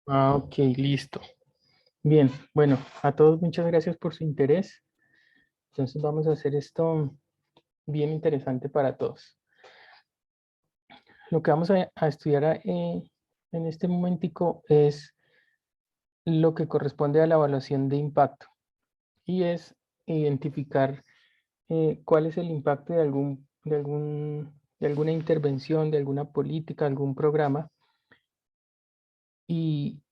Ok, listo. Bien, bueno, a todos muchas gracias por su interés. Entonces vamos a hacer esto bien interesante para todos. Lo que vamos a estudiar en este momentico es lo que corresponde a la evaluación de impacto y es identificar cuál es el impacto de alguna intervención, de alguna política, algún programa. Y,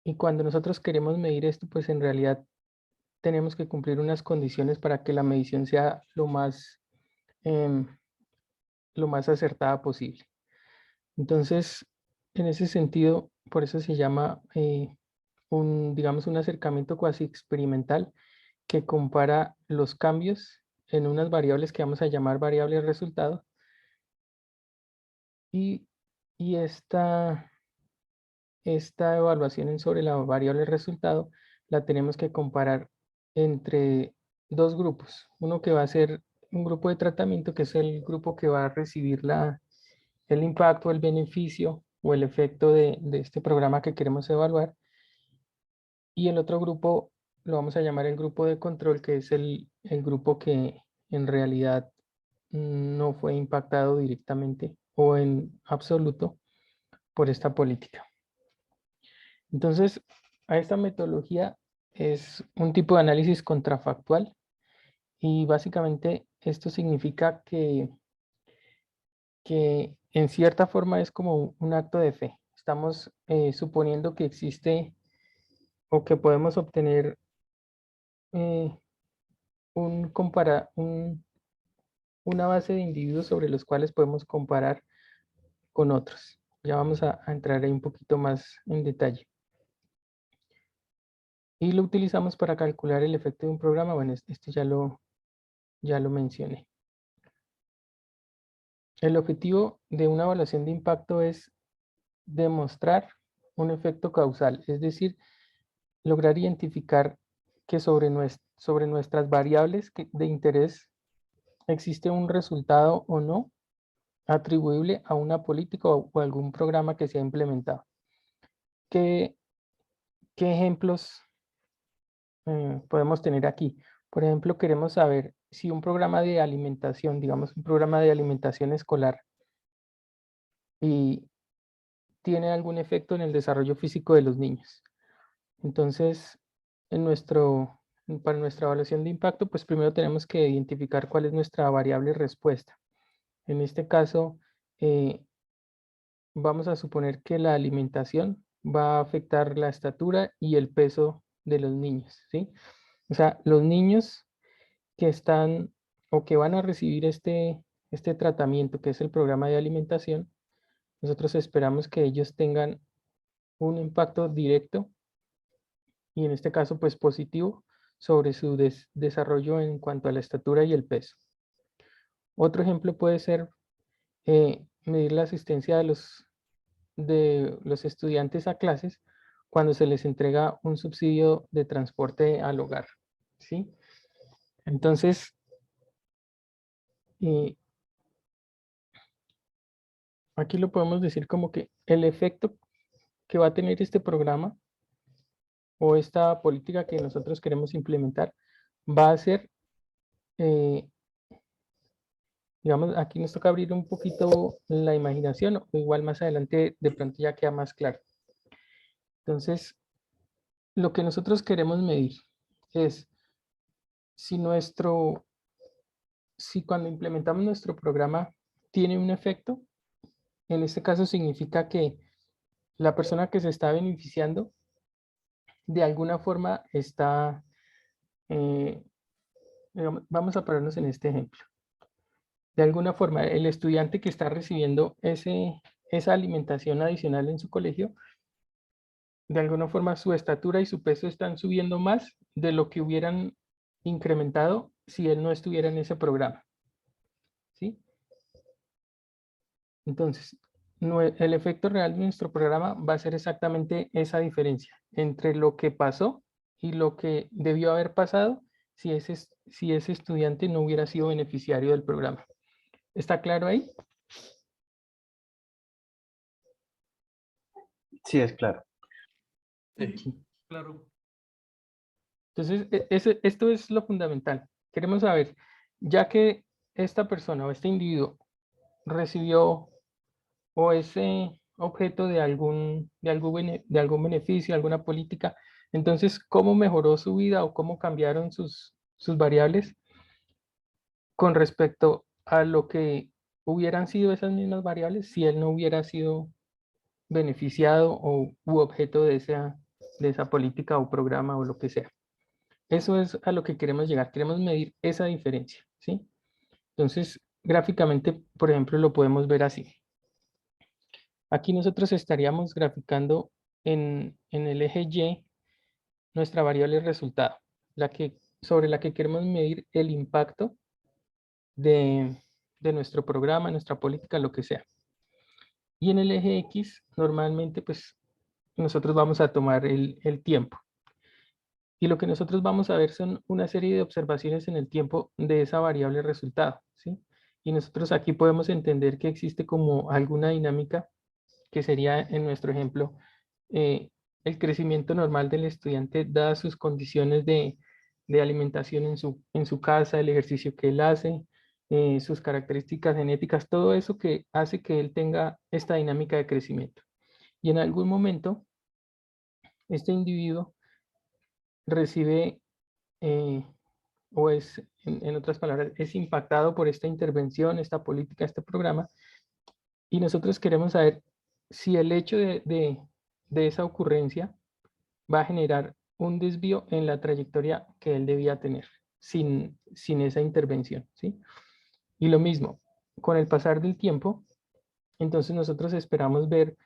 y cuando nosotros queremos medir esto, pues en realidad tenemos que cumplir unas condiciones para que la medición sea em, lo más acertada posible. Entonces, en ese sentido, por eso se llama digamos, un acercamiento cuasi experimental que compara los cambios en unas variables que vamos a llamar variables resultado y, y esta evaluación sobre la variable resultado la tenemos que comparar entre dos grupos. Uno que va a ser un grupo de tratamiento, que es el grupo que va a recibir el impacto, el beneficio o el efecto de este programa que queremos evaluar. Y el otro grupo lo vamos a llamar el grupo de control, que es el grupo que en realidad no fue impactado directamente o en absoluto por esta política. Entonces, a esta metodología es un tipo de análisis contrafactual y básicamente esto significa que en cierta forma es como un acto de fe. Estamos suponiendo que existe o que podemos obtener eh, una base de individuos sobre los cuales podemos comparar con otros. Ya vamos a entrar ahí un poquito más en detalle. Y lo utilizamos para calcular el efecto de un programa. Bueno, esto ya lo mencioné. El objetivo de una evaluación de impacto es demostrar un efecto causal, es decir, lograr identificar que sobre nuestras variables de interés existe un resultado o no atribuible a una política o algún programa que se ha implementado. ¿Qué, qué ejemplos podemos tener aquí? Por ejemplo, queremos saber si un programa de alimentación, digamos un programa de alimentación escolar, y tiene algún efecto en el desarrollo físico de los niños. Entonces, para nuestra evaluación de impacto, pues primero tenemos que identificar cuál es nuestra variable respuesta. En este caso, eh, vamos a suponer que la alimentación va a afectar la estatura y el peso de los niños, ¿sí? O sea, los niños que están o que van a recibir este tratamiento, que es el programa de alimentación, nosotros esperamos que ellos tengan un impacto directo y en este caso pues positivo sobre su desarrollo en cuanto a la estatura y el peso. Otro ejemplo puede ser medir la asistencia de los estudiantes a clases cuando se les entrega un subsidio de transporte al hogar, ¿sí? Entonces, eh, aquí lo podemos decir como que el efecto que va a tener este programa o esta política que nosotros queremos implementar va a ser, eh, digamos, aquí nos toca abrir un poquito la imaginación, o igual más adelante de pronto ya queda más claro. Entonces, lo que nosotros queremos medir es si si cuando implementamos nuestro programa tiene un efecto. En este caso significa que la persona que se está beneficiando de alguna forma está, eh, vamos a ponernos en este ejemplo. De alguna forma, el estudiante que está recibiendo esa alimentación adicional en su colegio, de alguna forma su estatura y su peso están subiendo más de lo que hubieran incrementado si él no estuviera en ese programa, ¿sí? Entonces, el efecto real de nuestro programa va a ser exactamente esa diferencia entre lo que pasó y lo que debió haber pasado si ese estudiante no hubiera sido beneficiario del programa. ¿Está claro ahí? Sí, es claro. Sí, claro. Entonces, esto es lo fundamental. Queremos saber, ya que esta persona o este individuo recibió o es objeto de algún beneficio, alguna política, entonces, ¿cómo mejoró su vida o cómo cambiaron sus variables con respecto a lo que hubieran sido esas mismas variables si él no hubiera sido beneficiado u objeto de esa política o programa o lo que sea? Eso es a lo que queremos llegar. Queremos medir esa diferencia, ¿sí? Entonces, gráficamente, por ejemplo, lo podemos ver así. Aquí nosotros estaríamos graficando en el eje Y nuestra variable resultado, sobre la que queremos medir el impacto de nuestro programa, nuestra política, lo que sea. Y en el eje X, normalmente, pues, nosotros vamos a tomar el tiempo. Y lo que nosotros vamos a ver son una serie de observaciones en el tiempo de esa variable resultado, ¿sí? Y nosotros aquí podemos entender que existe como alguna dinámica que sería, en nuestro ejemplo, eh, el crecimiento normal del estudiante dadas sus condiciones de alimentación en su casa, el ejercicio que él hace, sus características genéticas, todo eso que hace que él tenga esta dinámica de crecimiento. Y en algún momento, este individuo recibe eh, o es, en otras palabras, es impactado por esta intervención, esta política, este programa, y nosotros queremos saber si el hecho de esa ocurrencia va a generar un desvío en la trayectoria que él debía tener sin esa intervención, ¿sí? Y lo mismo, con el pasar del tiempo, entonces nosotros esperamos ver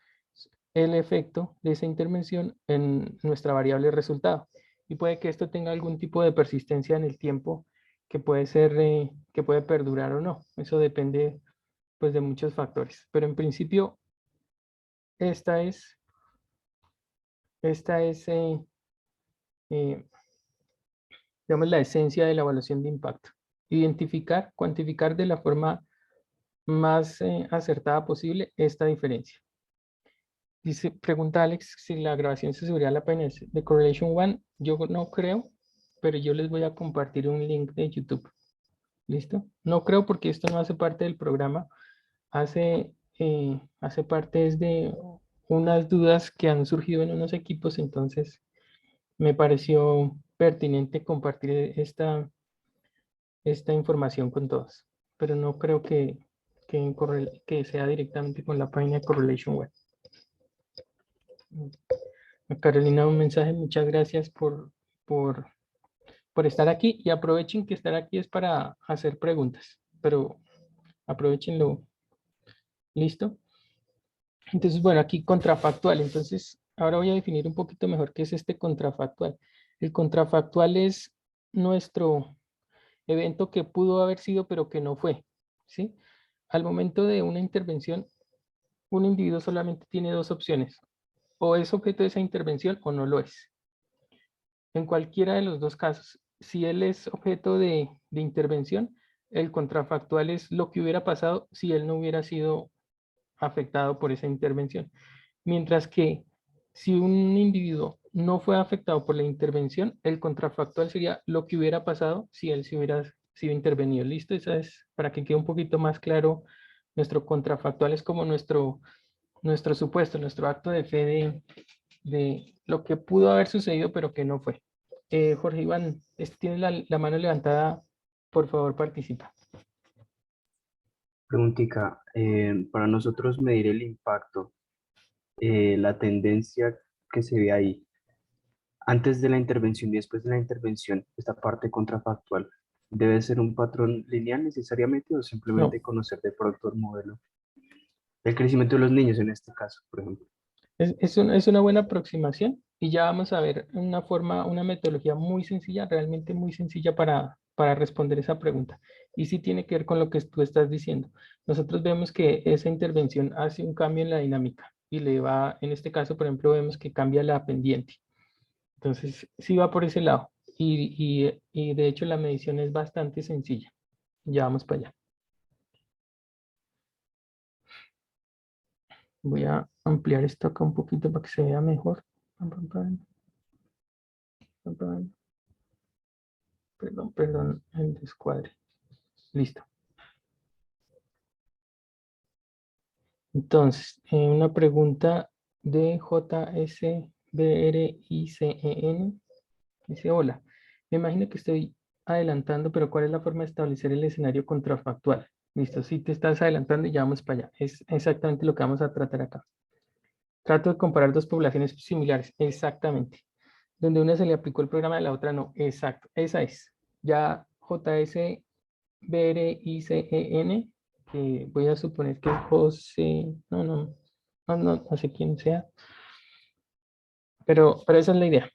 el efecto de esa intervención en nuestra variable resultado. Y puede que esto tenga algún tipo de persistencia en el tiempo que puede ser, que puede perdurar o no. Eso depende pues de muchos factores. Pero en principio, esta es, esta es eh, digamos, la esencia de la evaluación de impacto. Identificar, cuantificar de la forma más acertada posible esta diferencia. Dice, pregunta Alex si la grabación se subiría a la página de Correlation One. Yo no creo, pero yo les voy a compartir un link de YouTube. ¿Listo? No creo porque esto no hace parte del programa. Hace parte es de unas dudas que han surgido en unos equipos, entonces me pareció pertinente compartir esta información con todos. Pero no creo que sea directamente con la página de Correlation Web. Carolina, un mensaje, muchas gracias por, por estar aquí y aprovechen que estar aquí es para hacer preguntas, pero aprovechenlo. ¿Listo? Entonces, bueno, aquí contrafactual. Entonces, ahora voy a definir un poquito mejor qué es este contrafactual. El contrafactual es nuestro evento que pudo haber sido, pero que no fue, ¿sí? Al momento de una intervención, un individuo solamente tiene dos opciones. O es objeto de esa intervención o no lo es. En cualquiera de los dos casos, si él es objeto de intervención, el contrafactual es lo que hubiera pasado si él no hubiera sido afectado por esa intervención. Mientras que si un individuo no fue afectado por la intervención, el contrafactual sería lo que hubiera pasado si él se hubiera sido intervenido. ¿Listo? Esa es, para que quede un poquito más claro, nuestro contrafactual es como nuestro supuesto, nuestro acto de fe de lo que pudo haber sucedido, pero que no fue. Jorge Iván, tienes la mano levantada, por favor participa. Preguntica, para nosotros medir el impacto, la tendencia que se ve ahí, antes de la intervención y después de la intervención, esta parte contrafactual, ¿debe ser un patrón lineal necesariamente o simplemente No, conocer de pronto el modelo? El crecimiento de los niños en este caso, por ejemplo. es una buena aproximación y ya vamos a ver una metodología muy sencilla, realmente muy sencilla para responder esa pregunta. Y sí tiene que ver con lo que tú estás diciendo. Nosotros vemos que esa intervención hace un cambio en la dinámica y le va, en este caso, por ejemplo, vemos que cambia la pendiente. Entonces, sí va por ese lado. Y de hecho la medición es bastante sencilla. Ya vamos para allá. Voy a ampliar esto acá un poquito para que se vea mejor. Perdón, el descuadre. Listo. Entonces, una pregunta de JSBRICEN. Dice, hola, me imagino que estoy adelantando, pero ¿cuál es la forma de establecer el escenario contrafactual? Listo, si te estás adelantando y ya vamos para allá. Es exactamente lo que vamos a tratar acá. Trato de comparar dos poblaciones similares, exactamente. Donde una se le aplicó el programa, de la otra no. Exacto, esa es. Ya JSBRICEN, que voy a suponer que es José, no sé quién sea, pero esa es la idea.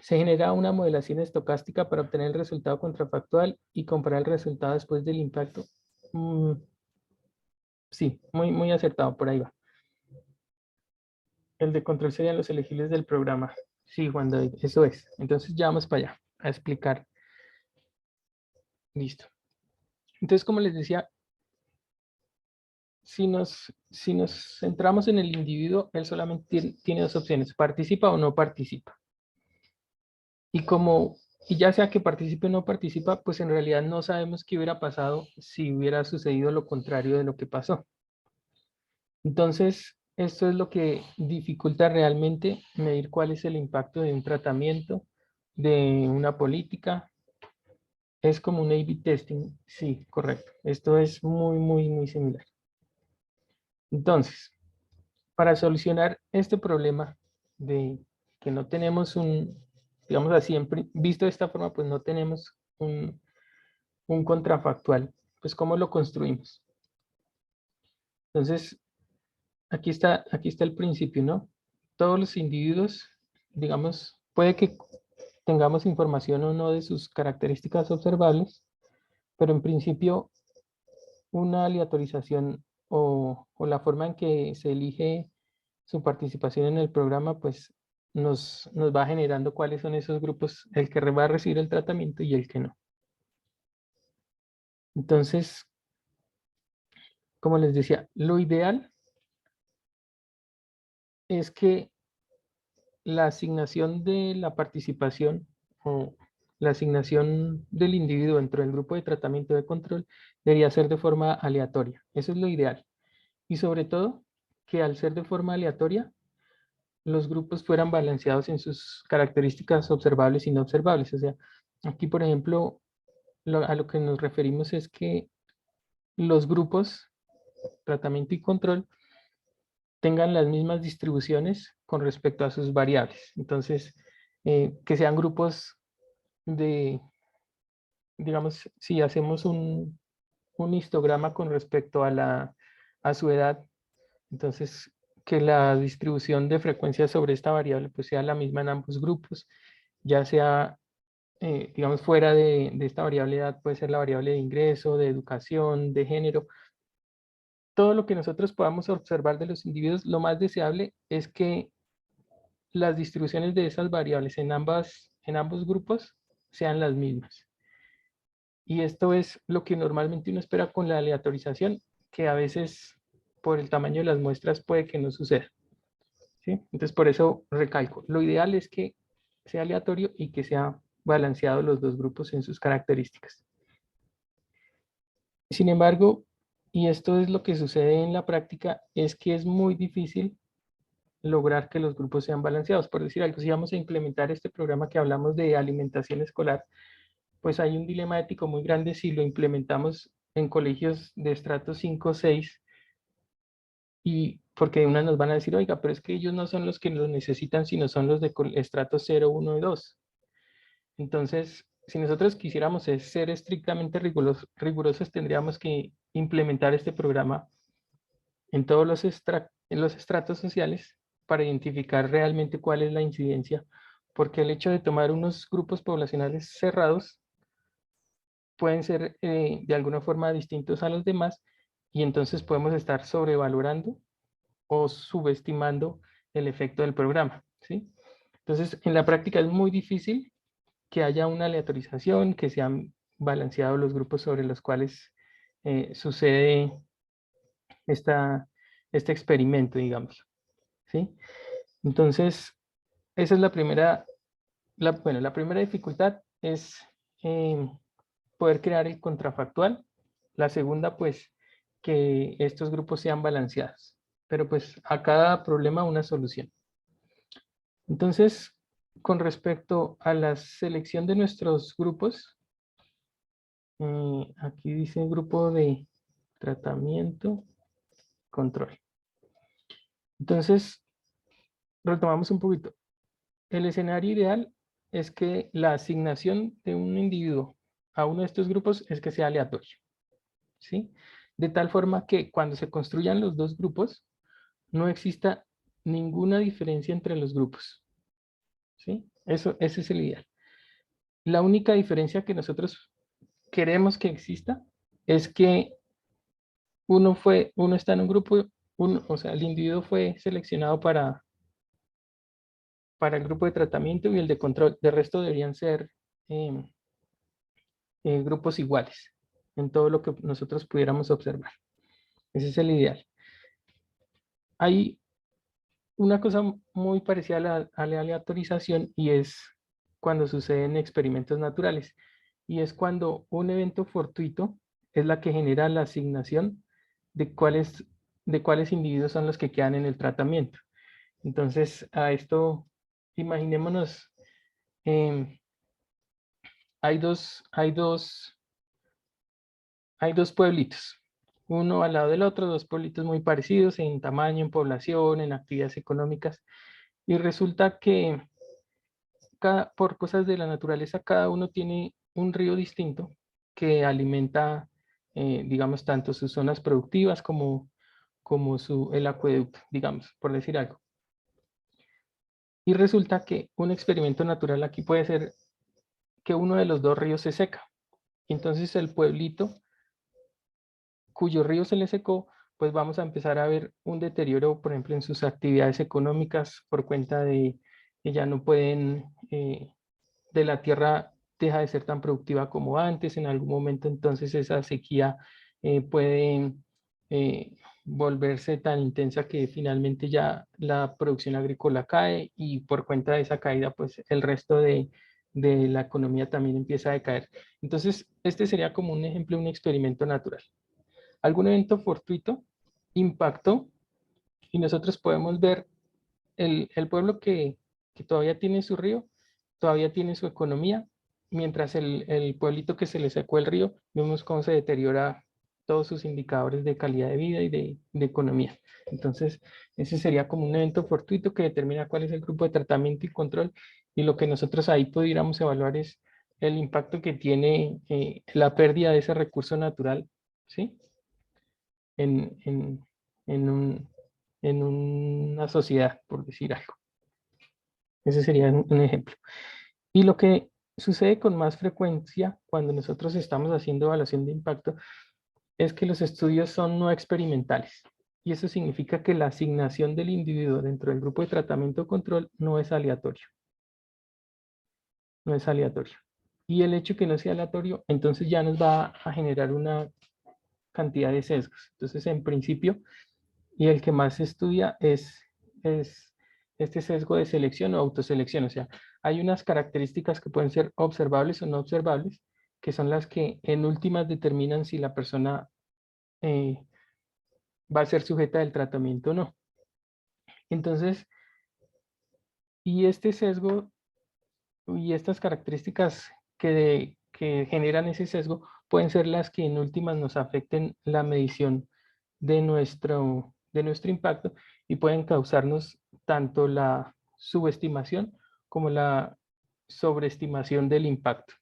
Se genera una modelación estocástica para obtener el resultado contrafactual y comparar el resultado después del impacto. Sí, muy acertado, por ahí va. El de control serían los elegibles del programa. Sí, Juan David, eso es. Entonces ya vamos para allá a explicar. Listo. Entonces, como les decía, si nos centramos en el individuo, él solamente tiene dos opciones, participa o no participa. Y ya sea que participe o no participa, pues en realidad no sabemos qué hubiera pasado si hubiera sucedido lo contrario de lo que pasó. Entonces, esto es lo que dificulta realmente medir cuál es el impacto de un tratamiento, de una política. Es como un A/B testing. Sí, correcto. Esto es muy similar. Entonces, para solucionar este problema de que no tenemos digamos así, visto de esta forma, pues no tenemos un contrafactual, pues ¿cómo lo construimos? Entonces, aquí está el principio, ¿no? Todos los individuos, digamos, puede que tengamos información o no de sus características observables, pero en principio una aleatorización o la forma en que se elige su participación en el programa, pues nos va generando cuáles son esos grupos, el que va a recibir el tratamiento y el que no. Entonces, como les decía, lo ideal es que la asignación de la participación o la asignación del individuo dentro del grupo de tratamiento de control debería ser de forma aleatoria. Eso es lo ideal. Y sobre todo, que al ser de forma aleatoria, los grupos fueran balanceados en sus características observables y no observables. O sea, aquí, por ejemplo, a lo que nos referimos es que los grupos, tratamiento y control, tengan las mismas distribuciones con respecto a sus variables. Entonces, que sean grupos de, digamos, si hacemos un histograma con respecto a su edad, entonces que la distribución de frecuencia sobre esta variable pues sea la misma en ambos grupos, ya sea, digamos, fuera de esta variable edad, puede ser la variable de ingreso, de educación, de género. Todo lo que nosotros podamos observar de los individuos, lo más deseable es que las distribuciones de esas variables en ambos grupos sean las mismas. Y esto es lo que normalmente uno espera con la aleatorización, que a veces por el tamaño de las muestras puede que no suceda. ¿Sí? Entonces, por eso recalco, lo ideal es que sea aleatorio y que sea balanceado los dos grupos en sus características. Sin embargo, y esto es lo que sucede en la práctica, es que es muy difícil lograr que los grupos sean balanceados. Por decir algo, si vamos a implementar este programa que hablamos de alimentación escolar, pues hay un dilema ético muy grande si lo implementamos en colegios de estrato 5 o 6, y porque una nos van a decir, oiga, pero es que ellos no son los que lo necesitan, sino son los de estrato 0, 1 y 2. Entonces, si nosotros quisiéramos ser estrictamente rigurosos, tendríamos que implementar este programa en todos en los estratos sociales para identificar realmente cuál es la incidencia, porque el hecho de tomar unos grupos poblacionales cerrados pueden ser de alguna forma distintos a los demás, y entonces podemos estar sobrevalorando o subestimando el efecto del programa, ¿sí? Entonces, en la práctica es muy difícil que haya una aleatorización, que sean balanceados los grupos sobre los cuales sucede este experimento, digamos, ¿sí? Entonces, esa es la primera, bueno, la primera dificultad es poder crear el contrafactual. La segunda, pues, que estos grupos sean balanceados. Pero pues a cada problema una solución. Entonces, con respecto a la selección de nuestros grupos, aquí dice grupo de tratamiento, control. Entonces, retomamos un poquito. El escenario ideal es que la asignación de un individuo a uno de estos grupos es que sea aleatorio, ¿sí? De tal forma que cuando se construyan los dos grupos, no exista ninguna diferencia entre los grupos, ¿sí? Ese es el ideal. La única diferencia que nosotros queremos que exista es que uno está en un grupo, o sea, el individuo fue seleccionado para el grupo de tratamiento y el de control. De resto deberían ser grupos iguales en todo lo que nosotros pudiéramos observar. Ese es el ideal. Hay una cosa muy parecida a la aleatorización y es cuando suceden experimentos naturales. Y es cuando un evento fortuito es la que genera la asignación de cuáles individuos son los que quedan en el tratamiento. Entonces, a esto, imaginémonos, eh, hay dos pueblitos, uno al lado del otro, dos pueblitos muy parecidos en tamaño, en población, en actividades económicas, y resulta que por cosas de la naturaleza, cada uno tiene un río distinto que alimenta, digamos, tanto sus zonas productivas como el acueducto, digamos, por decir algo. Y resulta que un experimento natural aquí puede ser que uno de los dos ríos se seca. Entonces el pueblito cuyo río se le secó, pues vamos a empezar a ver un deterioro, por ejemplo, en sus actividades económicas por cuenta de que ya no pueden, de la tierra deja de ser tan productiva como antes, en algún momento entonces esa sequía puede volverse tan intensa que finalmente ya la producción agrícola cae y por cuenta de esa caída pues el resto de la economía también empieza a decaer. Entonces este sería como un ejemplo de un experimento natural. Algún evento fortuito impactó y nosotros podemos ver el pueblo que todavía tiene su río, todavía tiene su economía, mientras el pueblito que se le secó el río, vemos cómo se deteriora todos sus indicadores de calidad de vida y de economía. Entonces, ese sería como un evento fortuito que determina cuál es el grupo de tratamiento y control, y lo que nosotros ahí pudiéramos evaluar es el impacto que tiene la pérdida de ese recurso natural, ¿sí? En, en, en un, en una sociedad, por decir algo. Ese sería un ejemplo. Y lo que sucede con más frecuencia cuando nosotros estamos haciendo evaluación de impacto es que los estudios son no experimentales. Y eso significa que la asignación del individuo dentro del grupo de tratamiento o control no es aleatorio. No es aleatorio. Y el hecho que no sea aleatorio, entonces ya nos va a generar una cantidad de sesgos. Entonces, en principio, y el que más se estudia es este sesgo de selección o autoselección. O sea, hay unas características que pueden ser observables o no observables, que son las que en últimas determinan si la persona eh, va a ser sujeta del tratamiento o no. Entonces, y este sesgo y estas características que generan ese sesgo pueden ser las que en últimas nos afecten la medición de nuestro impacto y pueden causarnos tanto la subestimación como la sobreestimación del impacto,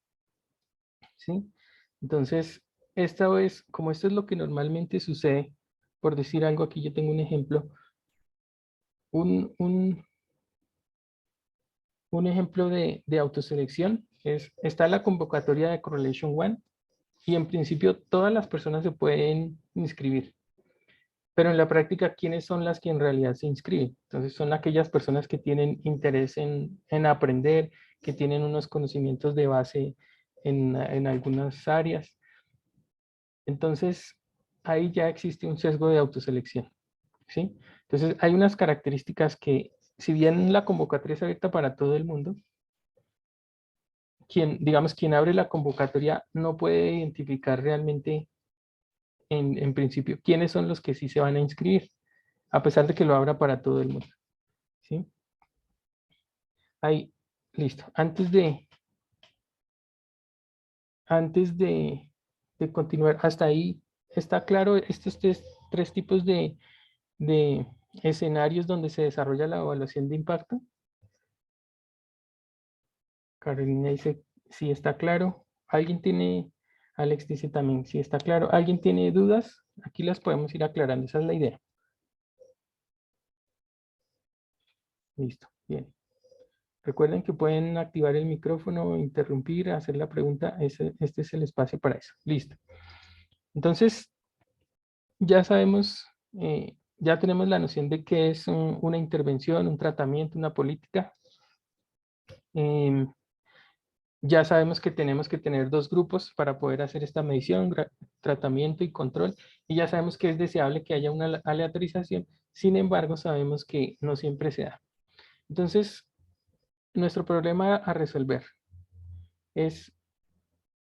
¿sí? Entonces, como esto es lo que normalmente sucede, por decir algo, aquí yo tengo un ejemplo, un, un, un ejemplo de autoselección está la convocatoria de Correlation One y en principio todas las personas se pueden inscribir. Pero en la práctica, ¿quiénes son las que en realidad se inscriben? Entonces, son aquellas personas que tienen interés en aprender, que tienen unos conocimientos de base en algunas áreas. Entonces, ahí ya existe un sesgo de autoselección, ¿sí? Entonces, hay unas características que si bien la convocatoria es abierta para todo el mundo, digamos, quien abre la convocatoria no puede identificar realmente en principio quiénes son los que sí se van a inscribir, a pesar de que lo abra para todo el mundo. ¿Sí? Ahí, listo. Antes de continuar, hasta ahí está claro estos tres tipos de escenarios donde se desarrolla la evaluación de impacto. Carolina dice, sí está claro. ¿Alguien tiene, Alex dice también, sí está claro. ¿Alguien tiene dudas? Aquí las podemos ir aclarando, esa es la idea. Listo, bien. Recuerden que pueden activar el micrófono, interrumpir, hacer la pregunta. Este es el espacio para eso. Listo. Entonces, ya sabemos, ya tenemos la noción de qué es una intervención, un tratamiento, una política. Ya sabemos que tenemos que tener dos grupos para poder hacer esta medición, tratamiento y control. Y ya sabemos que es deseable que haya una aleatorización. Sin embargo, sabemos que no siempre se da. Entonces, nuestro problema a resolver es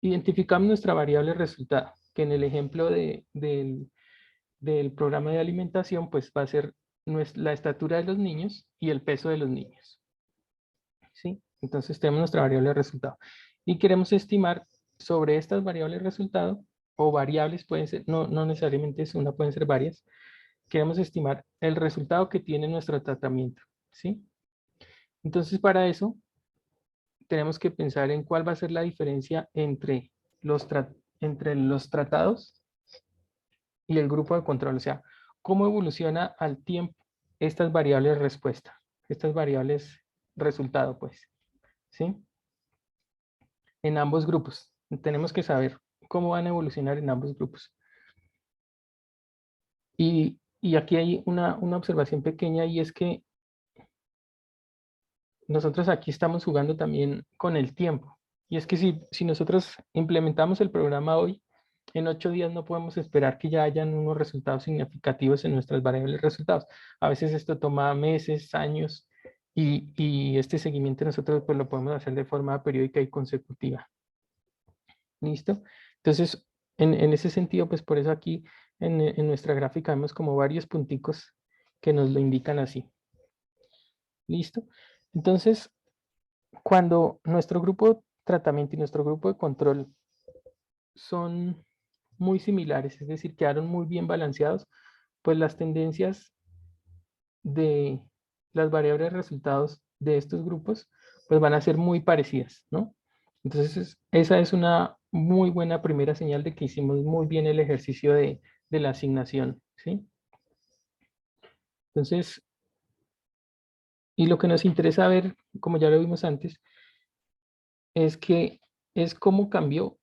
identificamos nuestra variable resultado, que en el ejemplo del programa de alimentación, pues va a ser la estatura de los niños y el peso de los niños. ¿Sí? Entonces tenemos nuestra variable resultado. Y queremos estimar sobre estas variables resultado, o variables pueden ser, no necesariamente es una, pueden ser varias, queremos estimar el resultado que tiene nuestro tratamiento. ¿Sí? Entonces para eso tenemos que pensar en cuál va a ser la diferencia entre entre los tratados y el grupo de control. O sea, cómo evoluciona al tiempo estas variables respuesta, estas variables resultado, pues, ¿sí? En ambos grupos. Tenemos que saber cómo van a evolucionar en ambos grupos. Y aquí hay una observación pequeña y es que nosotros aquí estamos jugando también con el tiempo. Y es que si nosotros implementamos el programa hoy, en 8 días no podemos esperar que ya hayan unos resultados significativos en nuestras variables resultados. A veces esto toma meses, años, y este seguimiento nosotros pues lo podemos hacer de forma periódica y consecutiva. ¿Listo? Entonces, en ese sentido, pues por eso aquí en nuestra gráfica vemos como varios punticos que nos lo indican así. ¿Listo? Entonces, cuando nuestro grupo de tratamiento y nuestro grupo de control son muy similares, es decir, quedaron muy bien balanceados, pues las tendencias de las variables resultados de estos grupos, pues van a ser muy parecidas, ¿no? Entonces, esa es una muy buena primera señal de que hicimos muy bien el ejercicio de la asignación, ¿sí? Entonces, y lo que nos interesa ver, como ya lo vimos antes, es cómo cambió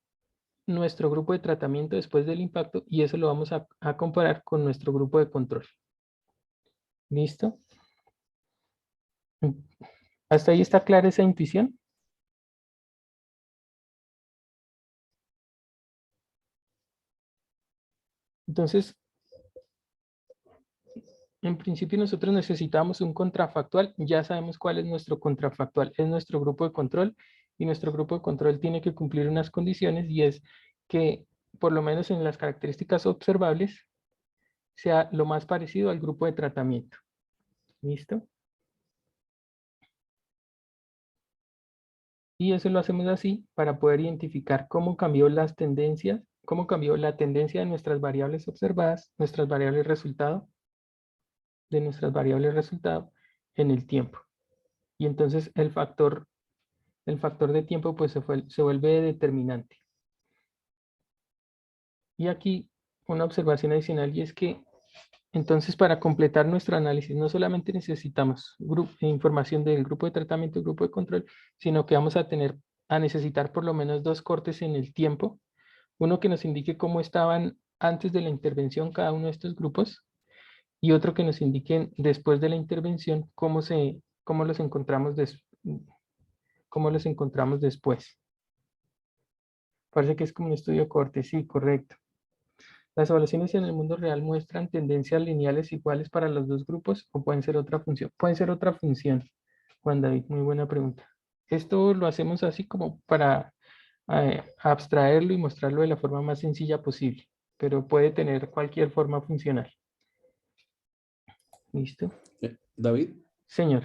nuestro grupo de tratamiento después del impacto y eso lo vamos a comparar con nuestro grupo de control. ¿Listo? ¿Hasta ahí está clara esa intuición? Entonces, en principio nosotros necesitamos un contrafactual. Ya sabemos cuál es nuestro contrafactual. Es nuestro grupo de control y nuestro grupo de control tiene que cumplir unas condiciones y es que por lo menos en las características observables sea lo más parecido al grupo de tratamiento. ¿Listo? Y eso lo hacemos así para poder identificar cómo cambió las tendencias, cómo cambió la tendencia de nuestras variables observadas, nuestras variables resultado, de nuestras variables resultado en el tiempo. Y entonces el factor de tiempo pues se vuelve determinante. Y aquí una observación adicional y es que entonces para completar nuestro análisis no solamente necesitamos información del grupo de tratamiento y grupo de control, sino que vamos a necesitar por lo menos dos cortes en el tiempo. Uno que nos indique cómo estaban antes de la intervención cada uno de estos grupos y otro que nos indique después de la intervención cómo cómo los encontramos después. Parece que es como un estudio corte, sí, correcto. Las evaluaciones en el mundo real muestran tendencias lineales iguales para los dos grupos o pueden ser otra función. Pueden ser otra función, Juan David, muy buena pregunta. Esto lo hacemos así como para abstraerlo y mostrarlo de la forma más sencilla posible, pero puede tener cualquier forma funcional. ¿Listo? David, Señor.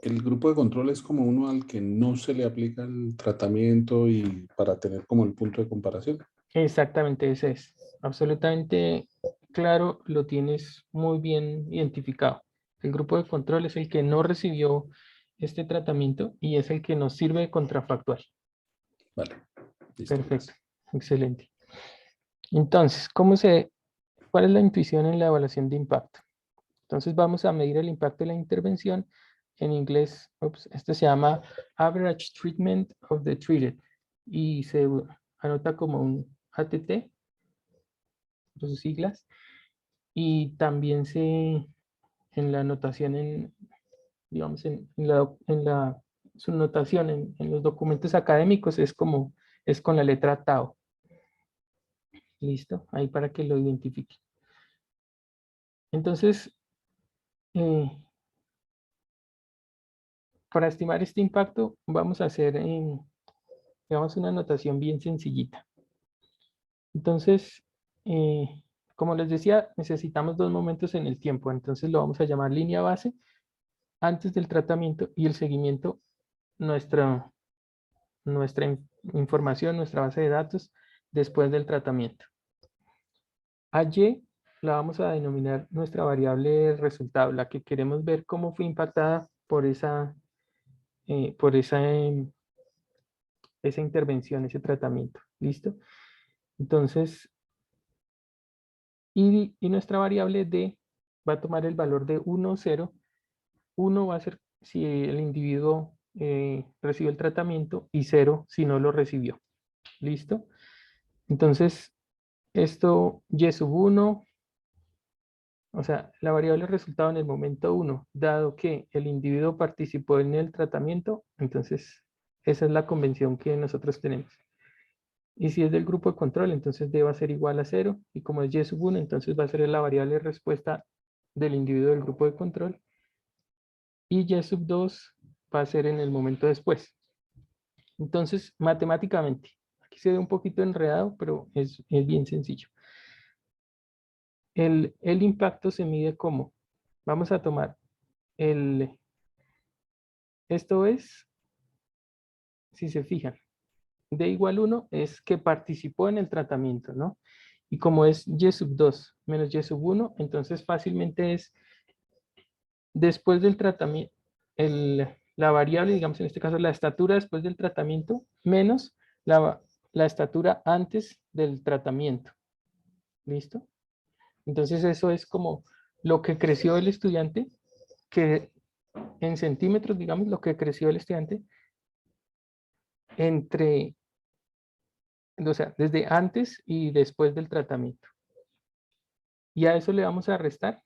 el grupo de control es como uno al que no se le aplica el tratamiento y para tener como el punto de comparación. Exactamente, ese es. Absolutamente claro, lo tienes muy bien identificado. El grupo de control es el que no recibió este tratamiento y es el que nos sirve de contrafactual. Vale. Listo, Perfecto, gracias. excelente. Entonces, ¿cuál es la intuición en la evaluación de impacto? Entonces vamos a medir el impacto de la intervención. En inglés, esto se llama Average Treatment of the Treated y se anota como un ATT, por sus siglas, y también en la anotación, digamos, su notación en los documentos académicos es con la letra TAO. Listo, ahí para que lo identifiquen. Entonces, eh, para estimar este impacto, vamos a hacer, digamos, una anotación bien sencillita. Entonces, como les decía, necesitamos dos momentos en el tiempo. Entonces lo vamos a llamar línea base antes del tratamiento y el seguimiento, nuestra información, nuestra base de datos después del tratamiento. A Y la vamos a denominar nuestra variable resultado, la que queremos ver cómo fue impactada por esa intervención, ese tratamiento. ¿Listo? Entonces, y nuestra variable D va a tomar el valor de 1 o 0. 1 va a ser si el individuo recibió el tratamiento y 0 si no lo recibió. ¿Listo? Entonces, esto y sub 1, o sea, la variable resultado en el momento 1, dado que el individuo participó en el tratamiento, entonces esa es la convención que nosotros tenemos. Y si es del grupo de control, entonces D va a ser igual a 0. Y como es Y sub 1, entonces va a ser la variable respuesta del individuo del grupo de control. Y Y sub 2 va a ser en el momento después. Entonces, matemáticamente, aquí se ve un poquito enredado, pero es bien sencillo. El impacto se mide como, vamos a tomar esto es, si se fijan, D igual 1 es que participó en el tratamiento, ¿no? Y como es Y sub 2 menos Y sub 1, entonces fácilmente es después del tratamiento, la variable, digamos en este caso la estatura después del tratamiento, menos la estatura antes del tratamiento. ¿Listo? Entonces eso es como lo que creció el estudiante, que en centímetros, digamos, lo que creció el estudiante o sea, desde antes y después del tratamiento. Y a eso le vamos a restar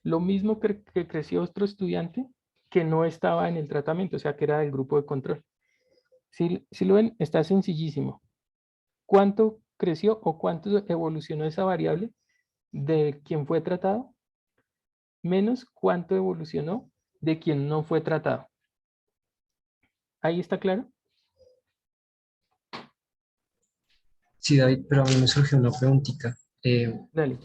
lo mismo que creció otro estudiante que no estaba en el tratamiento, o sea, que era del grupo de control. Si lo ven, está sencillísimo. ¿Cuánto creció o cuánto evolucionó esa variable de quien fue tratado? Menos cuánto evolucionó de quien no fue tratado. ¿Ahí está claro? Sí, David, pero a mí me surgió una preguntita. Dale.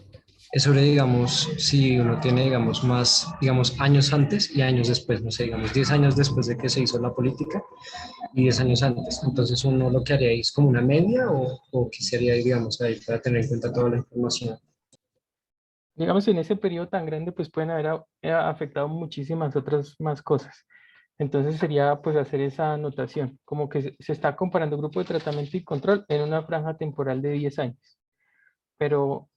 Es sobre, digamos, si uno tiene, digamos, más, digamos, años antes y años después, no sé, digamos, 10 años después de que se hizo la política y 10 años antes. Entonces, uno lo que haría ahí es como una media o qué sería, digamos, ahí para tener en cuenta toda la información. Digamos, en ese periodo tan grande, pues pueden haber afectado muchísimas otras más cosas. Entonces sería pues hacer esa anotación, como que se está comparando grupo de tratamiento y control en una franja temporal de 10 años. Pero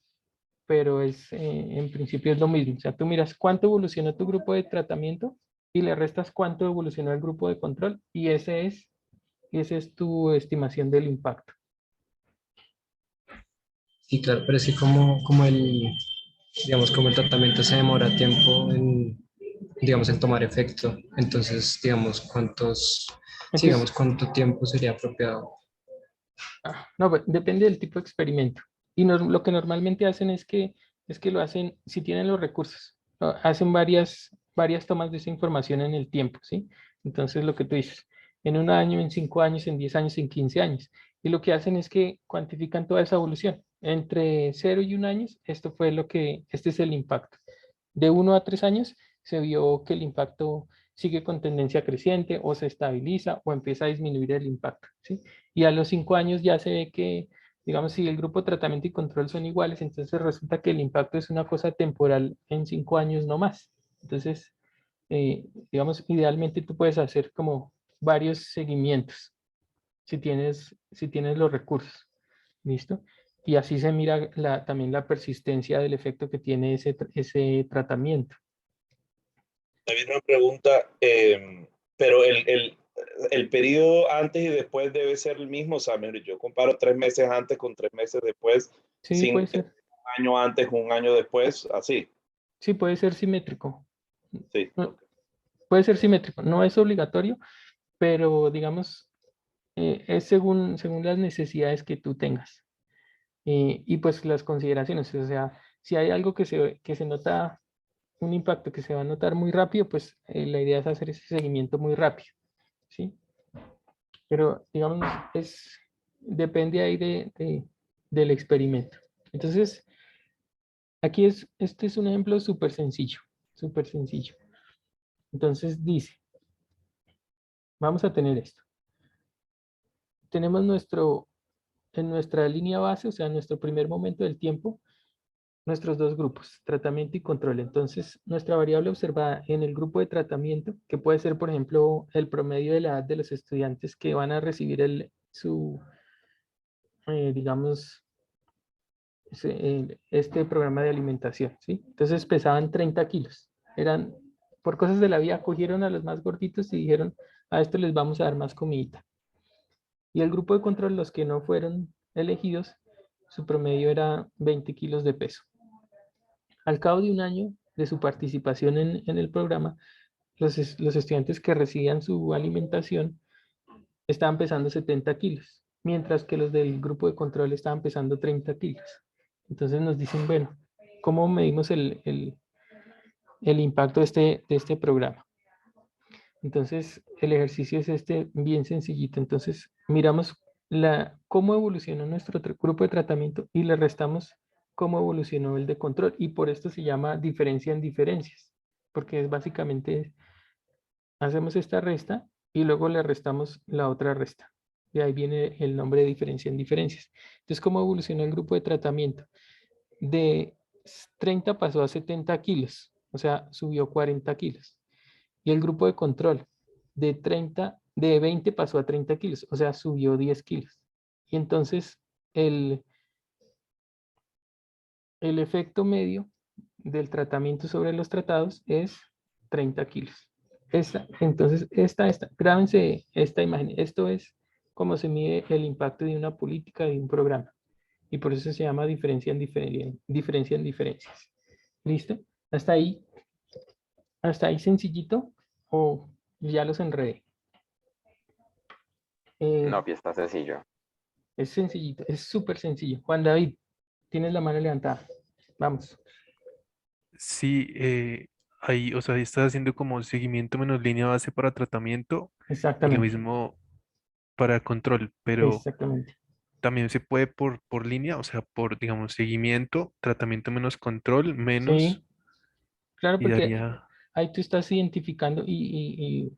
en principio es lo mismo. O sea, tú miras cuánto evolucionó tu grupo de tratamiento y le restas cuánto evolucionó el grupo de control y esa es tu estimación del impacto. Sí, claro, pero es que digamos, como el tratamiento se demora tiempo digamos, en tomar efecto, entonces, digamos, sí, Entonces, digamos, cuánto tiempo sería apropiado. no, pues, depende del tipo de experimento. Y lo que normalmente hacen es que lo hacen, si tienen los recursos, hacen varias tomas de esa información en el tiempo, ¿sí? Entonces lo que tú dices, en un año, en 5 años, en 10 años, en 15 años. Y lo que hacen es que cuantifican toda esa evolución. Entre 0 y 1 año, este es el impacto. De 1 a 3 años se vio que el impacto sigue con tendencia creciente o se estabiliza o empieza a disminuir el impacto, ¿sí? Y a los 5 años ya se ve que, digamos, si el grupo de tratamiento y control son iguales, entonces resulta que el impacto es una cosa temporal en 5 años no más. Entonces, digamos, idealmente tú puedes hacer como varios seguimientos si tienes los recursos. ¿Listo? Y así se mira también la persistencia del efecto que tiene ese tratamiento. David, una pregunta, pero el periodo antes y después debe ser el mismo. O sea, mire, yo comparo 3 meses antes con 3 meses después, Sí, puede ser. un año antes, un año después, así. Sí, puede ser simétrico. Sí. No, puede ser simétrico. No es obligatorio, pero digamos, es según las necesidades que tú tengas. Y pues las consideraciones. O sea, si hay algo que se nota, un impacto que se va a notar muy rápido, pues la idea es hacer ese seguimiento muy rápido. ¿Sí? Pero digamos, depende ahí del experimento. Entonces, aquí este es un ejemplo súper sencillo, súper sencillo. Entonces dice, vamos a tener esto. Tenemos en nuestra línea base, o sea, en nuestro primer momento del tiempo, nuestros dos grupos, tratamiento y control. Entonces, nuestra variable observada en el grupo de tratamiento, que puede ser, por ejemplo, el promedio de la edad de los estudiantes que van a recibir digamos, este programa de alimentación, ¿sí? Entonces pesaban 30 kilos. Por cosas de la vida, cogieron a los más gorditos y dijeron, a esto les vamos a dar más comidita. Y el grupo de control, los que no fueron elegidos, su promedio era 20 kilos de peso. Al cabo de un año de su participación en el programa, los estudiantes que recibían su alimentación estaban pesando 70 kilos, mientras que los del grupo de control estaban pesando 30 kilos. Entonces nos dicen, bueno, ¿cómo medimos el impacto de este programa? Entonces, el ejercicio es bien sencillito. Entonces, miramos cómo evolucionó nuestro grupo de tratamiento y le restamos cómo evolucionó el de control. Y por esto se llama diferencia en diferencias, porque es básicamente, hacemos esta resta y luego le restamos la otra resta. De ahí viene el nombre de diferencia en diferencias. Entonces, ¿cómo evolucionó el grupo de tratamiento? De 30 pasó a 70 kilos, o sea, subió 40 kilos. Y el grupo de control de 20 pasó a 30 kilos, o sea, subió 10 kilos. Y entonces el efecto medio del tratamiento sobre los tratados es 30 kilos. Entonces, grábense esta imagen. Esto es cómo se mide el impacto de una política, de un programa. Y por eso se llama diferencia en diferencias. ¿Listo? Hasta ahí sencillito, o ya los enredé. No, pues está sencillo. Es sencillito, es súper sencillo. Juan David, tienes la mano levantada. Vamos. Sí, ahí, o sea, ahí estás haciendo como seguimiento menos línea base para tratamiento y lo Exactamente, mismo para control, pero exactamente. también se puede por línea, o sea, por, digamos, seguimiento, tratamiento menos control, Sí, menos, claro, y porque daría, ahí tú estás identificando y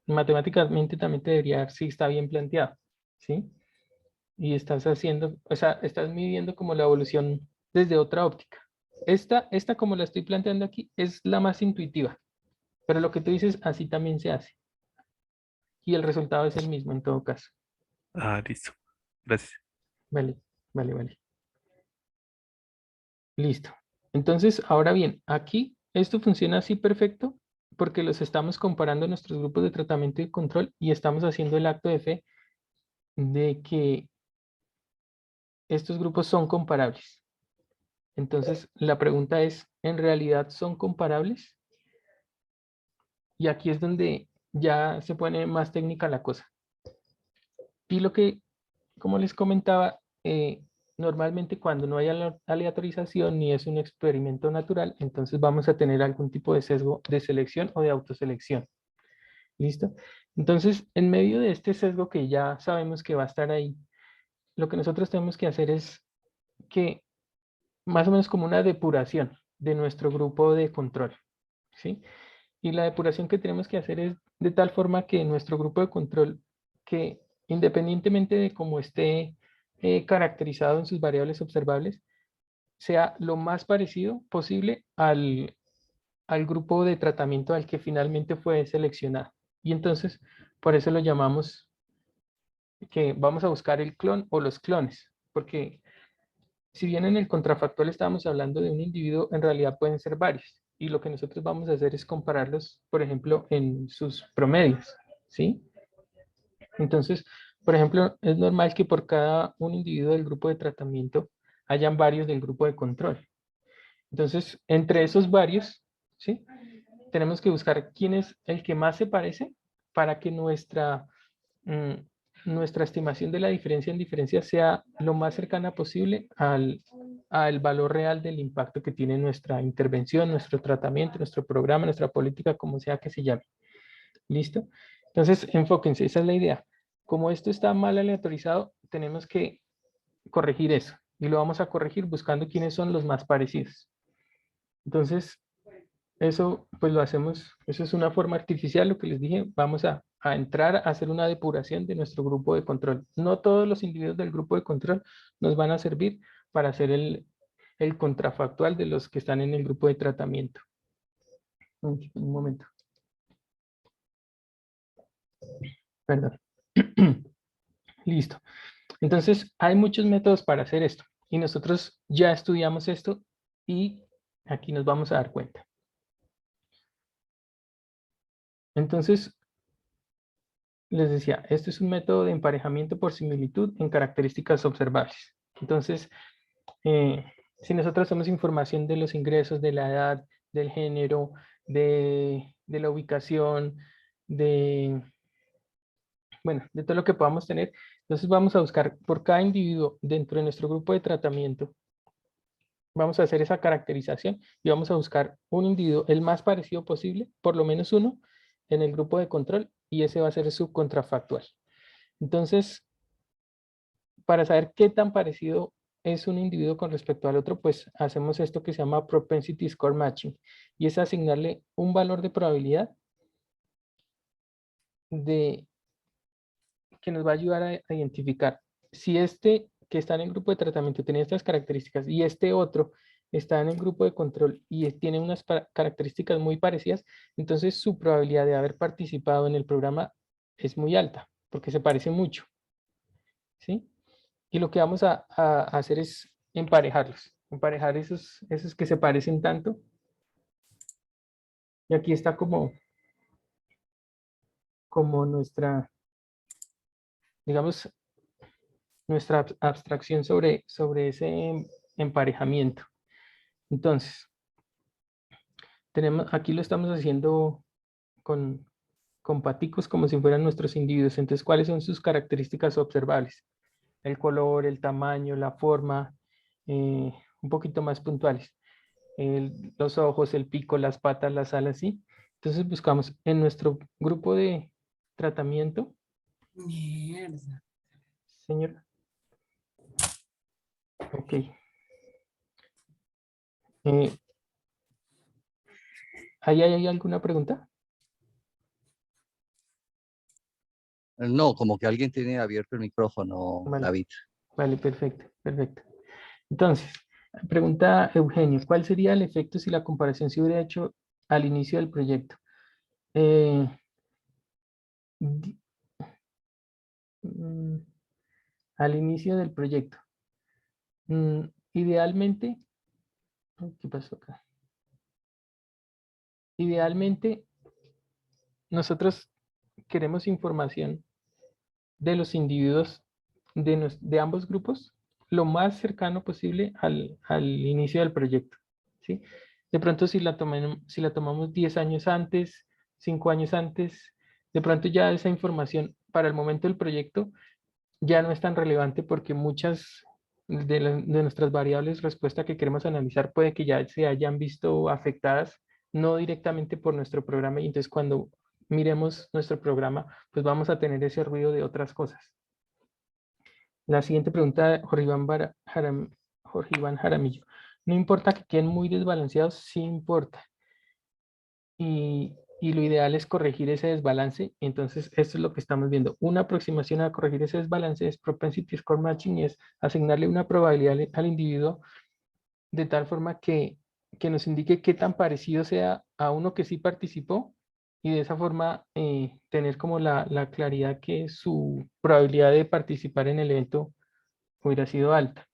matemáticamente también te debería dar si está bien planteado, ¿sí? Y estás haciendo, o sea, estás midiendo como la evolución desde otra óptica. Esta como la estoy planteando aquí es la más intuitiva, pero lo que tú dices así también se hace y el resultado es el mismo en todo caso. listo, gracias. Vale, vale, vale. Listo. Entonces, ahora bien, aquí esto funciona así perfecto porque los estamos comparando en nuestros grupos de tratamiento y control y estamos haciendo el acto de fe de que estos grupos son comparables. Entonces, la pregunta es, ¿en realidad son comparables? Y aquí es donde ya se pone más técnica la cosa. Y como les comentaba, normalmente cuando no hay aleatorización ni es un experimento natural, entonces vamos a tener algún tipo de sesgo de selección o de autoselección. ¿Listo? Entonces, en medio de este sesgo que ya sabemos que va a estar ahí, lo que nosotros tenemos que hacer es que más o menos como una depuración de nuestro grupo de control, ¿sí? Y la depuración que tenemos que hacer es de tal forma que nuestro grupo de control, que independientemente de cómo esté caracterizado en sus variables observables, sea lo más parecido posible al grupo de tratamiento al que finalmente fue seleccionado. Y entonces, por eso lo llamamos que vamos a buscar el clon o los clones, porque si bien en el contrafactual estábamos hablando de un individuo, en realidad pueden ser varios. Y lo que nosotros vamos a hacer es compararlos, por ejemplo, en sus promedios, ¿sí? Entonces, por ejemplo, es normal que por cada un individuo del grupo de tratamiento hayan varios del grupo de control. Entonces, entre esos varios, ¿sí? Tenemos que buscar quién es el que más se parece para que nuestra estimación de la diferencia en diferencia sea lo más cercana posible al valor real del impacto que tiene nuestra intervención, nuestro tratamiento, nuestro programa, nuestra política, como sea que se llame. ¿Listo? Entonces, enfóquense, esa es la idea. Como esto está mal aleatorizado, tenemos que corregir eso. Y lo vamos a corregir buscando quiénes son los más parecidos. Entonces, eso pues lo hacemos, eso es una forma artificial, lo que les dije, vamos a entrar a hacer una depuración de nuestro grupo de control. No todos los individuos del grupo de control nos van a servir para hacer el contrafactual de los que están en el grupo de tratamiento. Un momento. Perdón. Listo. Entonces, hay muchos métodos para hacer esto. Y nosotros ya estudiamos esto y aquí nos vamos a dar cuenta. Entonces, les decía, este es un método de emparejamiento por similitud en características observables. Entonces, si nosotros tenemos información de los ingresos, de la edad, del género, de la ubicación, bueno, de todo lo que podamos tener, entonces vamos a buscar por cada individuo dentro de nuestro grupo de tratamiento, vamos a hacer esa caracterización y vamos a buscar un individuo el más parecido posible, por lo menos uno, en el grupo de control, y ese va a ser su contrafactual. Entonces, para saber qué tan parecido es un individuo con respecto al otro, pues hacemos esto que se llama Propensity Score Matching, y es asignarle un valor de probabilidad que nos va a ayudar a identificar si este que está en el grupo de tratamiento tiene estas características y este otro está en el grupo de control y tiene unas características muy parecidas, entonces su probabilidad de haber participado en el programa es muy alta, porque se parece mucho, ¿sí? Y lo que vamos a hacer es emparejarlos, emparejar esos que se parecen tanto. Y aquí está como nuestra, digamos, nuestra abstracción sobre ese emparejamiento. Entonces, aquí lo estamos haciendo con paticos como si fueran nuestros individuos. Entonces, ¿cuáles son sus características observables? El color, el tamaño, la forma, un poquito más puntuales. Los ojos, el pico, las patas, las alas, ¿sí? Entonces buscamos en nuestro grupo de tratamiento. Mierda. Señora. Ok. ¿Ahí hay alguna pregunta? No, como que alguien tiene abierto el micrófono, Vale. David. Vale, perfecto, perfecto. Entonces, pregunta Eugenio, ¿cuál sería el efecto si la comparación se hubiera hecho al inicio del proyecto? Al inicio del proyecto. Idealmente, ¿qué pasó acá? Idealmente, nosotros queremos información de los individuos de ambos grupos lo más cercano posible al inicio del proyecto, ¿sí? De pronto si la tomamos 10 años antes, 5 años antes, de pronto ya esa información para el momento del proyecto ya no es tan relevante porque muchas de nuestras variables respuesta que queremos analizar puede que ya se hayan visto afectadas, no directamente por nuestro programa, y entonces cuando miremos nuestro programa, pues vamos a tener ese ruido de otras cosas. La siguiente pregunta, Jorge Iván Jaramillo. No importa que queden muy desbalanceados, sí importa. Y lo ideal es corregir ese desbalance. Entonces, esto es lo que estamos viendo. Una aproximación a corregir ese desbalance es propensity score matching, y es asignarle una probabilidad al individuo de tal forma que nos indique qué tan parecido sea a uno que sí participó, y de esa forma tener como la claridad que su probabilidad de participar en el evento hubiera sido alta.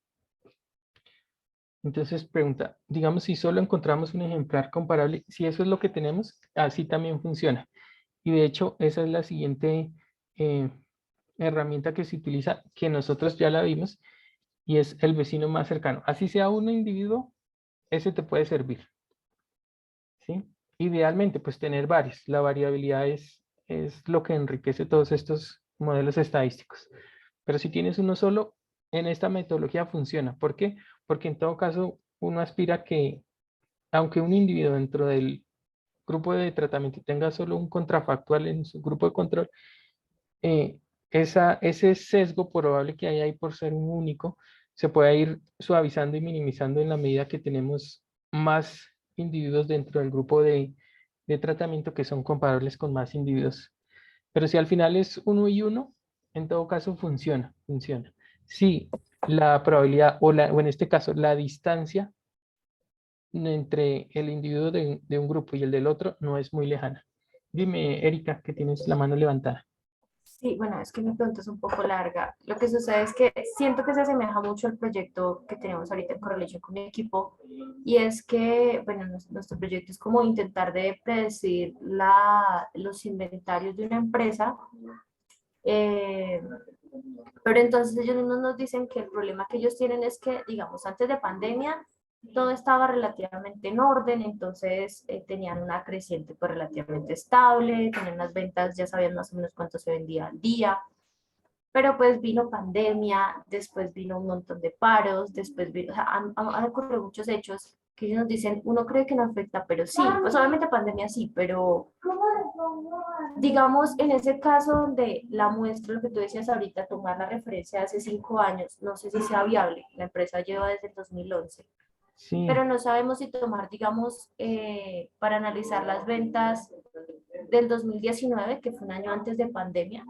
Entonces pregunta, digamos, si solo encontramos un ejemplar comparable, si eso es lo que tenemos, así también funciona. Y de hecho, esa es la siguiente herramienta que se utiliza, que nosotros ya la vimos, y es el vecino más cercano. Así sea un individuo, ese te puede servir, ¿sí? Idealmente, pues tener varios. La variabilidad es lo que enriquece todos estos modelos estadísticos. Pero si tienes uno solo, en esta metodología funciona. ¿Por qué? Porque en todo caso, uno aspira a que, aunque un individuo dentro del grupo de tratamiento tenga solo un contrafactual en su grupo de control, ese sesgo probable que hay ahí por ser un único, se puede ir suavizando y minimizando en la medida que tenemos más individuos dentro del grupo de tratamiento que son comparables con más individuos. Pero si al final es uno y uno, en todo caso funciona. Si la probabilidad, o en este caso, la distancia entre el individuo de un grupo y el del otro no es muy lejana. Dime, Erika, que tienes la mano levantada. Sí, bueno, es que mi pregunta es un poco larga. Lo que sucede es que siento que se asemeja mucho al proyecto que tenemos ahorita en Correlation con mi equipo, y es que, bueno, nuestro proyecto es como intentar de predecir los inventarios de una empresa, eh, pero entonces ellos mismos nos dicen que el problema que ellos tienen es que, digamos, antes de pandemia, todo estaba relativamente en orden, entonces tenían una creciente pues relativamente estable, tenían unas ventas, ya sabían más o menos cuánto se vendía al día, pero pues vino pandemia, después vino un montón de paros, después vino, o sea, han ocurrido muchos hechos que ellos nos dicen, uno cree que no afecta, pero sí, pues obviamente pandemia sí, pero digamos en ese caso donde la muestra, lo que tú decías ahorita, tomar la referencia de hace 5 años, no sé si sea viable, la empresa lleva desde el 2011. Sí. Pero no sabemos si tomar, digamos, para analizar las ventas del 2019, que fue un año antes de pandemia.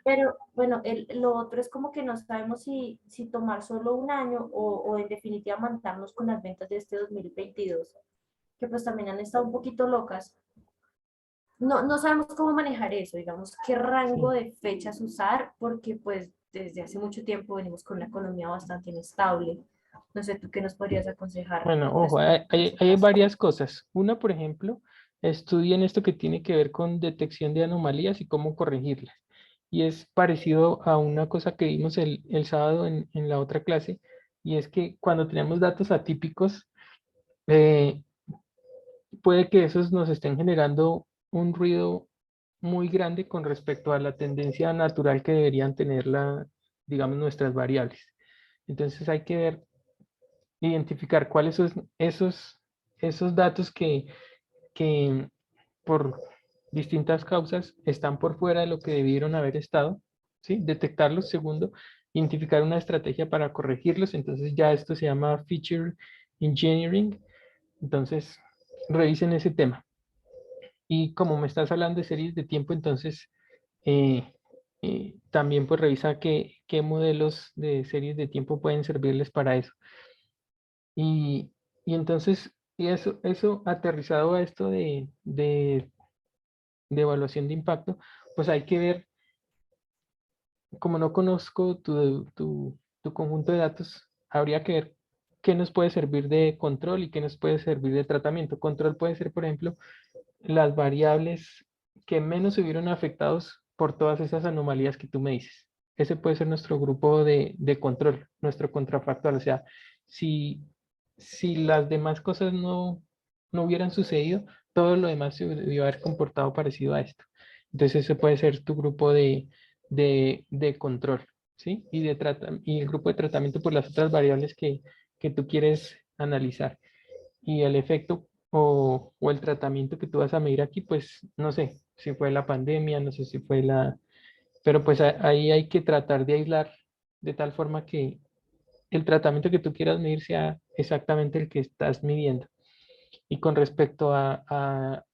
Pero bueno, lo otro es como que no sabemos si tomar solo un año o en definitiva mandarnos con las ventas de este 2022, que pues también han estado un poquito locas. No sabemos cómo manejar eso, digamos, qué rango de fechas usar, porque pues desde hace mucho tiempo venimos con una economía bastante inestable. No sé, ¿tú qué nos podrías aconsejar? Bueno, ojo, hay varias cosas. Una, por ejemplo, estudien esto que tiene que ver con detección de anomalías y cómo corregirlas. Y es parecido a una cosa que vimos el sábado en la otra clase, y es que cuando tenemos datos atípicos, puede que esos nos estén generando un ruido muy grande con respecto a la tendencia natural que deberían tener digamos, nuestras variables. Entonces hay que ver, identificar cuáles son esos datos que por distintas causas están por fuera de lo que debieron haber estado, ¿sí? Detectarlos. Segundo, identificar una estrategia para corregirlos. Entonces ya esto se llama feature engineering. Entonces, revisen ese tema. Y como me estás hablando de series de tiempo, entonces también pues revisa qué modelos de series de tiempo pueden servirles para eso. Y entonces, eso aterrizado a esto de evaluación de impacto, pues hay que ver, como no conozco tu conjunto de datos, habría que ver qué nos puede servir de control y qué nos puede servir de tratamiento. Control puede ser, por ejemplo, las variables que menos se vieron afectados por todas esas anomalías que tú me dices. Ese puede ser nuestro grupo de control, nuestro contrafactual. O sea, si las demás cosas no hubieran sucedido, todo lo demás se debió haber comportado parecido a esto. Entonces ese puede ser tu grupo de control. ¿sí? Y el grupo de tratamiento por las otras variables que tú quieres analizar. Y el efecto o el tratamiento que tú vas a medir aquí, pues no sé si fue la pandemia, no sé si fue pero pues ahí hay que tratar de aislar de tal forma que el tratamiento que tú quieras medir sea exactamente el que estás midiendo. Y con respecto a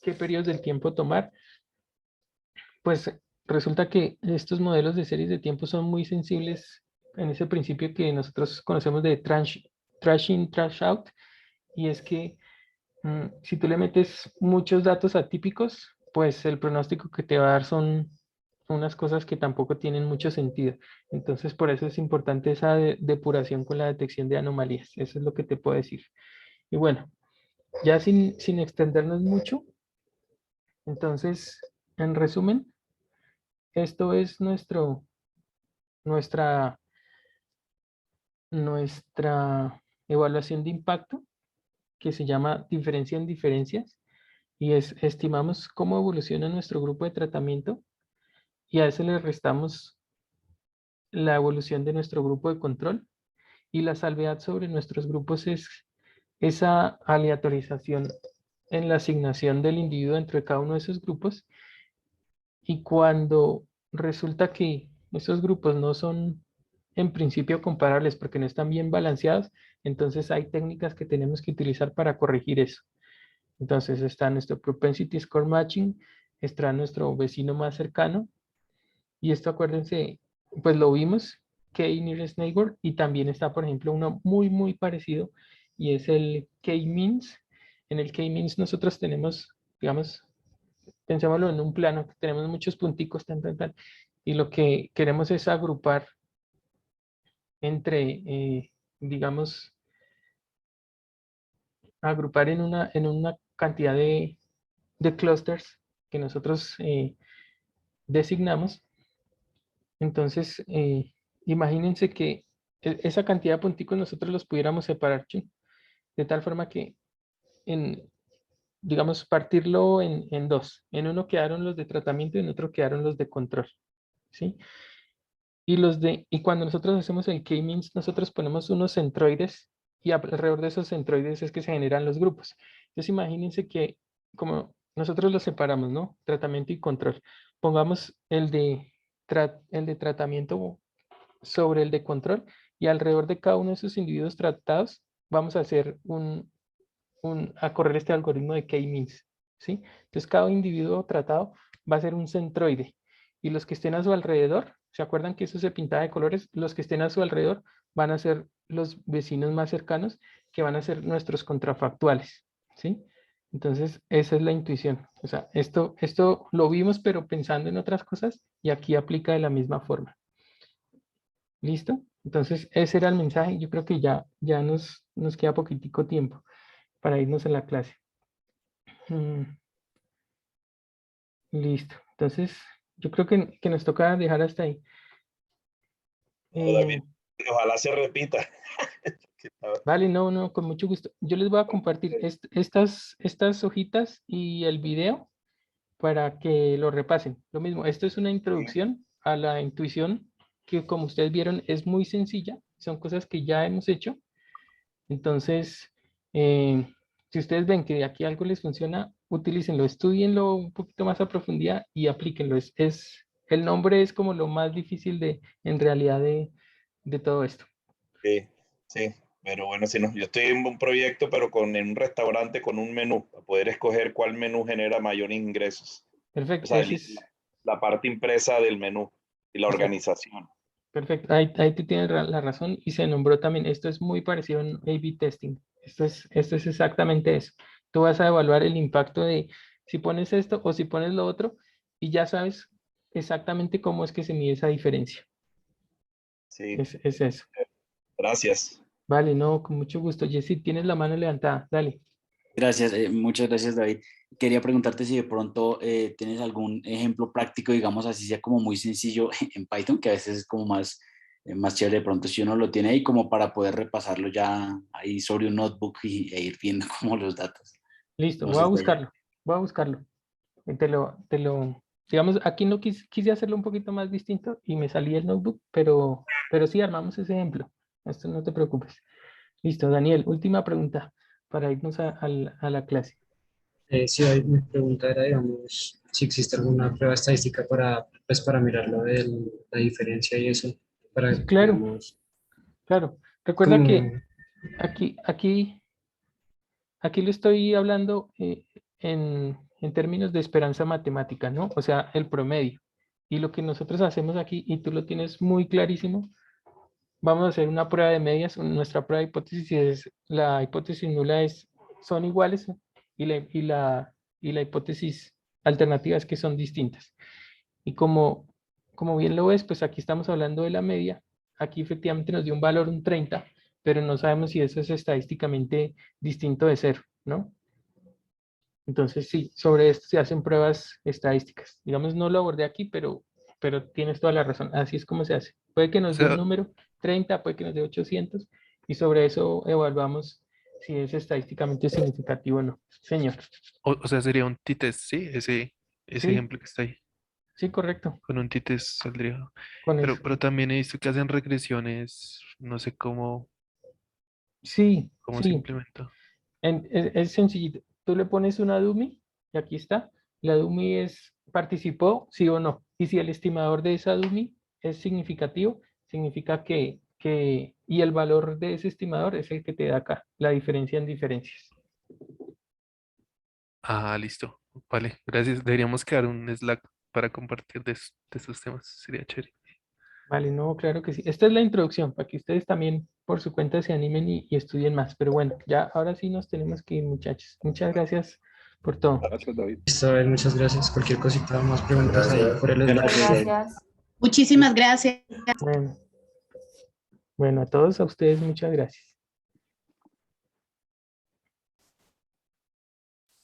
qué periodos del tiempo tomar, pues resulta que estos modelos de series de tiempo son muy sensibles en ese principio que nosotros conocemos de trash in, trash out, y es que si tú le metes muchos datos atípicos, pues el pronóstico que te va a dar son unas cosas que tampoco tienen mucho sentido. Entonces, por eso es importante esa depuración con la detección de anomalías. Eso es lo que te puedo decir. Y bueno, ya sin extendernos mucho, entonces, en resumen, esto es nuestra, nuestra evaluación de impacto, que se llama diferencia en diferencias, y estimamos cómo evoluciona nuestro grupo de tratamiento y a eso le restamos la evolución de nuestro grupo de control, y la salvedad sobre nuestros grupos es esa aleatorización en la asignación del individuo dentro de cada uno de esos grupos, y cuando resulta que esos grupos no son en principio comparables porque no están bien balanceados, entonces hay técnicas que tenemos que utilizar para corregir eso. Entonces está nuestro propensity score matching, está nuestro vecino más cercano, y esto acuérdense, pues lo vimos, K-nearest neighbor, y también está, por ejemplo, uno muy parecido, y es el K-means. En el K-means nosotros tenemos, digamos, pensémoslo en un plano, tenemos muchos punticos, y lo que queremos es agrupar entre, digamos, agrupar en una cantidad de clusters que nosotros designamos. Entonces, imagínense que esa cantidad de punticos nosotros los pudiéramos separar, ¿sí? De tal forma que, digamos, partirlo en dos. En uno quedaron los de tratamiento y en otro quedaron los de control, ¿sí? Y cuando nosotros hacemos el K-means, nosotros ponemos unos centroides y alrededor de esos centroides es que se generan los grupos. Entonces imagínense que como nosotros los separamos, ¿no? Tratamiento y control. Pongamos el de tratamiento sobre el de control, y alrededor de cada uno de esos individuos tratados vamos a hacer a correr este algoritmo de K-means, ¿sí? Entonces cada individuo tratado va a ser un centroide, y los que estén a su alrededor, ¿se acuerdan que eso se pintaba de colores? Los que estén a su alrededor van a ser los vecinos más cercanos, que van a ser nuestros contrafactuales, ¿sí? Entonces, esa es la intuición. O sea, esto lo vimos, pero pensando en otras cosas, y aquí aplica de la misma forma. ¿Listo? Entonces, ese era el mensaje. Yo creo que ya nos queda poquitico tiempo para irnos a la clase. Listo. Entonces, yo creo que nos toca dejar hasta ahí. David, ojalá se repita. Vale, no, con mucho gusto. Yo les voy a compartir estas hojitas y el video para que lo repasen. Lo mismo, esto es una introducción a la intuición que, como ustedes vieron, es muy sencilla. Son cosas que ya hemos hecho. Entonces, si ustedes ven que de aquí algo les funciona, utilícenlo, estudienlo un poquito más a profundidad y aplíquenlo. El nombre es como lo más difícil en realidad de todo esto. Sí, pero bueno, si no, yo estoy en un proyecto, pero en un restaurante con un menú, para poder escoger cuál menú genera mayores ingresos. Perfecto. O sea, la parte impresa del menú y la organización. Perfecto, ahí tú tienes la razón, y se nombró también, esto es muy parecido en A/B testing, esto es exactamente eso. Tú vas a evaluar el impacto de si pones esto o si pones lo otro, y ya sabes exactamente cómo es que se mide esa diferencia. Sí. Es eso. Gracias. Vale, no, con mucho gusto. Jessy, tienes la mano levantada, dale. Gracias, muchas gracias, David. Quería preguntarte si de pronto tienes algún ejemplo práctico, digamos así, sea como muy sencillo en Python, que a veces es como más chévere de pronto si uno lo tiene ahí, como para poder repasarlo ya ahí sobre un notebook e ir viendo como los datos. Listo, No voy a sé si buscarlo. Te lo Digamos, aquí no quise hacerlo un poquito más distinto y me salí el notebook, pero sí armamos ese ejemplo. Esto no te preocupes. Listo, Daniel, última pregunta para irnos a la clase. Sí, mi pregunta era, digamos, si existe alguna prueba estadística para, pues, para mirar lo de la diferencia y eso, para, Claro, digamos, claro. Recuerda como, que aquí lo estoy hablando en términos de esperanza matemática, ¿no? O sea, el promedio. Y lo que nosotros hacemos aquí, y tú lo tienes muy clarísimo, vamos a hacer una prueba de medias. Nuestra prueba de hipótesis es, la hipótesis nula son iguales y la hipótesis alternativa es que son distintas. Y como bien lo ves, pues aquí estamos hablando de la media. Aquí efectivamente nos dio un valor un 30, pero no sabemos si eso es estadísticamente distinto de 0, ¿no? Entonces sí, sobre esto se hacen pruebas estadísticas. Digamos, no lo abordé aquí, pero tienes toda la razón. Así es como se hace. Puede que O nos dé un sea, número 30, puede que nos dé 800, y sobre eso evaluamos si es estadísticamente significativo o no. Señor. o sea, sería un t-test, ¿sí? Ese Sí, ejemplo que está ahí. sí, correcto. Con un t-test saldría. Con eso. Pero también he visto que hacen regresiones, no sé Sí, cómo se sí. implementa. Es sencillito. Tú le pones una dummy y aquí está. La dummy participó, sí o no. Y si el estimador de esa dummy es significativo, significa y el valor de ese estimador es el que te da acá, la diferencia en diferencias. Ah, listo. Vale, gracias. Deberíamos crear un Slack para compartir de estos temas. Sería chévere. Vale, no, claro que sí. Esta es la introducción, para que ustedes también por su cuenta se animen y estudien más. Pero bueno, ya ahora sí nos tenemos que ir, muchachos. Muchas gracias por todo. Gracias, David. listo, David, muchas gracias. Cualquier cosita, más preguntas ahí por el Slack. Gracias. Muchísimas gracias. Bueno, a todos a ustedes muchas gracias.